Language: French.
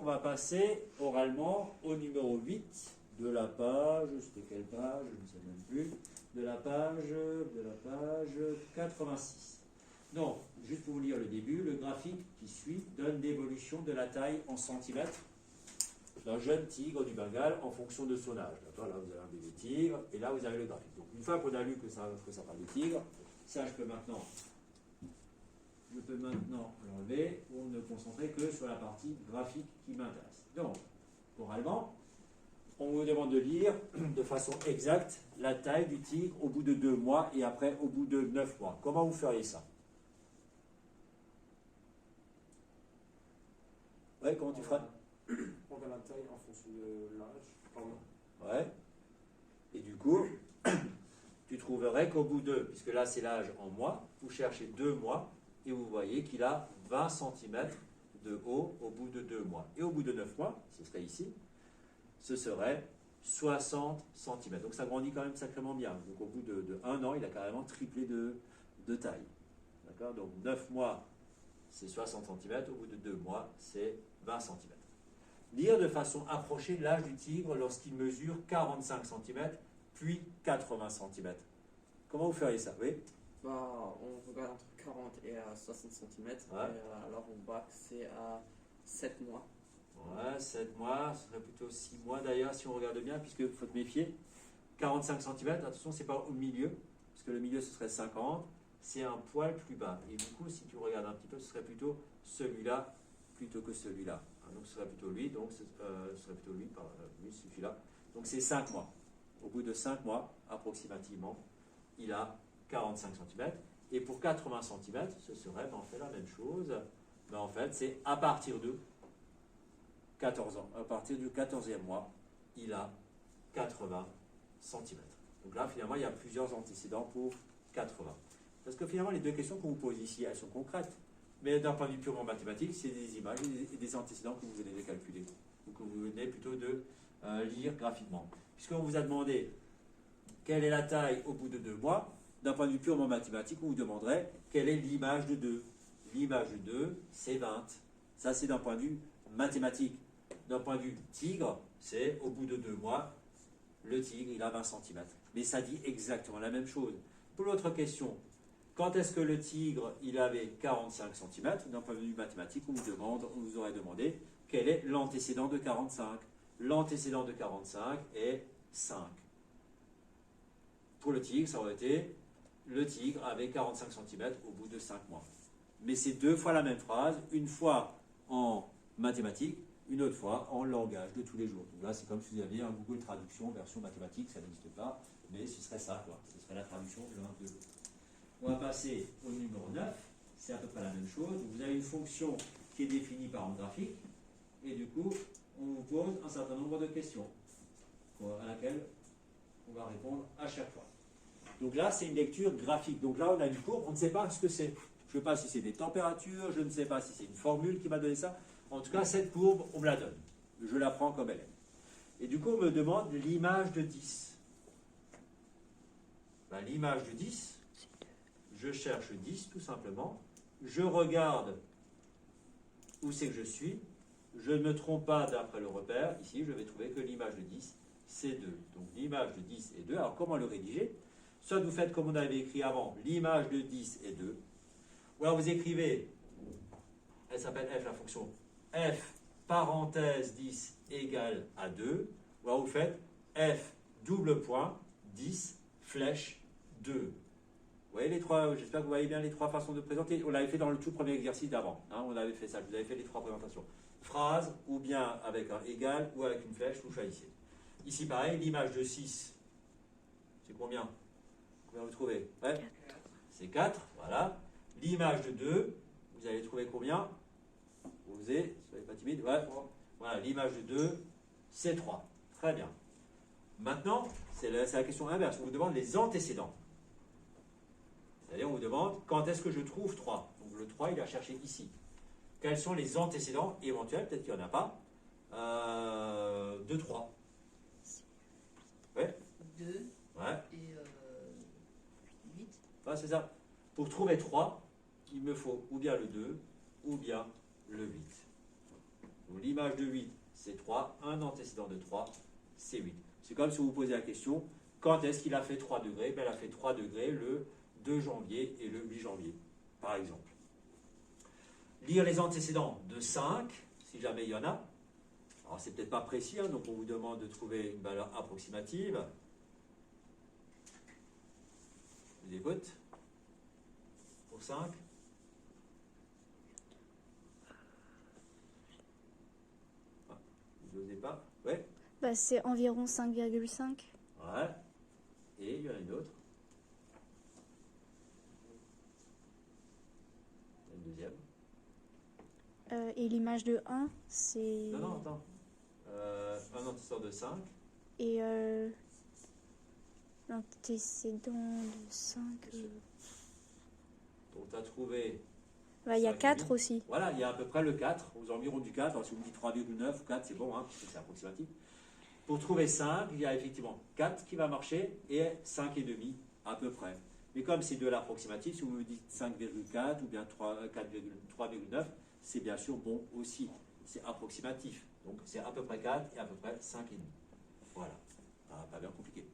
on va passer oralement au numéro 8 de la page, c'était quelle page, je ne sais même plus, de la page 86. Donc, juste pour vous lire le début, le graphique qui suit donne l'évolution de la taille en centimètres d'un jeune tigre du Bengale en fonction de son âge. Là, vous avez un bébé tigre, et là, vous avez le graphique. Donc, une fois qu'on a lu que ça parle de tigre, ça, je peux maintenant l'enlever pour ne concentrer que sur la partie graphique qui m'intéresse. Donc, oralement, on vous demande de lire de façon exacte la taille du tigre au bout de 2 mois et après au bout de 9 mois. Comment vous feriez ça? Ouais, comment tu ferais? On va la taille en fonction de l'âge. Pardon. Ouais. Et du coup, tu trouverais qu'au bout de, puisque là c'est l'âge en mois, vous cherchez 2 mois et vous voyez qu'il a 20 cm de haut au bout de 2 mois. Et au bout de 9 mois, ce serait ici, ce serait 60 cm. Donc ça grandit quand même sacrément bien. Donc au bout de 1 an, il a carrément triplé de taille. D'accord? Donc 9 mois, c'est 60 cm. Au bout de 2 mois, c'est 20 cm. Lire de façon approchée l'âge du tigre lorsqu'il mesure 45 cm, puis 80 cm. Comment vous feriez ça? Oui? Bah, on regarde entre 40 et 60 cm. Ouais. Et alors on voit que c'est à 7 mois. Ouais, 7 mois, ce serait plutôt 6 mois d'ailleurs si on regarde bien, puisque faut te méfier. 45 cm, attention, c'est pas au milieu, parce que le milieu ce serait 50, c'est un poil plus bas. Et du coup, si tu regardes un petit peu, ce serait plutôt celui-là plutôt que celui-là. Donc ce serait plutôt lui, donc ce serait plutôt lui, lui celui-là. Donc c'est 5 mois. Au bout de 5 mois, approximativement, il a 45 cm. Et pour 80 cm, ce serait, on fait la même chose. Mais en fait, c'est à partir de 14 ans. À partir du 14e mois, il a 80 cm. Donc là, finalement, il y a plusieurs antécédents pour 80. Parce que finalement, les deux questions qu'on vous pose ici, elles sont concrètes. Mais d'un point de vue purement mathématique, c'est des images et des antécédents que vous venez de calculer. Ou que vous venez plutôt de lire graphiquement. Puisqu'on vous a demandé quelle est la taille au bout de 2 mois, d'un point de vue purement mathématique, on vous demanderait quelle est l'image de 2. L'image de 2, c'est 20. Ça, c'est d'un point de vue mathématique. D'un point de vue tigre, c'est au bout de 2 mois, le tigre, il a 20 cm. Mais ça dit exactement la même chose. Pour l'autre question, quand est-ce que le tigre, il avait 45 cm? D'un point de vue mathématique, on vous aurait demandé quel est l'antécédent de 45. L'antécédent de 45 est 5. Pour le tigre, ça aurait été le tigre avait 45 cm au bout de 5 mois. Mais c'est 2 fois la même phrase, une fois en mathématiques, une autre fois en langage de tous les jours. Donc là, c'est comme si vous aviez un Google Traduction version mathématique, ça n'existe pas, mais ce serait ça, quoi. Ce serait la traduction de l'un de l'autre. On va passer au numéro 9, c'est à peu près la même chose. Vous avez une fonction qui est définie par un graphique, et du coup, on vous pose un certain nombre de questions, à laquelle on va répondre à chaque fois. Donc là, c'est une lecture graphique. Donc là, on a une courbe, on ne sait pas ce que c'est. Je ne sais pas si c'est des températures, je ne sais pas si c'est une formule qui m'a donné ça. En tout cas, cette courbe, on me la donne. Je la prends comme elle est. Et du coup, on me demande l'image de 10. Ben, l'image de 10, je cherche 10 tout simplement. Je regarde où c'est que je suis. Je ne me trompe pas d'après le repère. Ici, je vais trouver que l'image de 10, c'est 2. Donc l'image de 10 est 2. Alors comment le rédiger? Soit vous faites comme on avait écrit avant, l'image de 10 est 2. Ou alors vous écrivez, elle s'appelle f la fonction, f parenthèse 10 égale à 2. Ou alors vous faites f double point 10 flèche 2. Vous voyez les trois, j'espère que vous voyez bien les trois façons de présenter. On l'avait fait dans le tout premier exercice d'avant. Hein, on avait fait ça, vous avez fait les trois présentations. Phrase, ou bien avec un égal, ou avec une flèche, vous choisissez. Ici pareil, l'image de 6, c'est combien? Combien vous trouvez? Ouais. C'est 4, voilà. L'image de 2, vous allez trouver combien? Osez, soyez pas timide. Ouais. Voilà, l'image de 2, c'est 3. Très bien. Maintenant, c'est la question inverse. On vous demande les antécédents. C'est-à-dire, on vous demande quand est-ce que je trouve 3. Donc le 3, il est à chercher ici. Quels sont les antécédents éventuels, peut-être qu'il n'y en a pas, de 3. Ouais. 2 Ouais. et 8. Ouais, c'est ça. Pour trouver 3, il me faut ou bien le 2 ou bien le 8. Donc l'image de 8, c'est 3. Un antécédent de 3, c'est 8. C'est comme si vous vous posez la question, quand est-ce qu'il a fait 3 degrés? Ben, il a fait 3 degrés le 2 janvier et le 8 janvier, par exemple. Lire les antécédents de 5, si jamais il y en a. Alors, c'est peut-être pas précis, hein, donc on vous demande de trouver une valeur approximative. Je vous écoute. Pour 5. Ah, vous n'osez pas? Ouais. Bah, c'est environ 5,5. Ouais. Et il y en a une autre. Une deuxième. Et l'image de 1, c'est... Non, attends. Un antécédent de 5. Et l'antécédent de 5... Donc tu as trouvé. Bah, il y a 5,5. 4 aussi. Voilà, il y a à peu près le 4, aux environs du 4. Alors, si vous me dites 3,9 ou 4, c'est bon, hein, parce que c'est approximatif. Pour trouver 5, il y a effectivement 4 qui va marcher et 5,5 à peu près. Mais comme c'est de l'approximatif, si vous me dites 5,4 ou bien 3,9, c'est bien sûr bon aussi. C'est approximatif. Donc c'est à peu près 4 et à peu près 5,5. Voilà. Pas bien compliqué.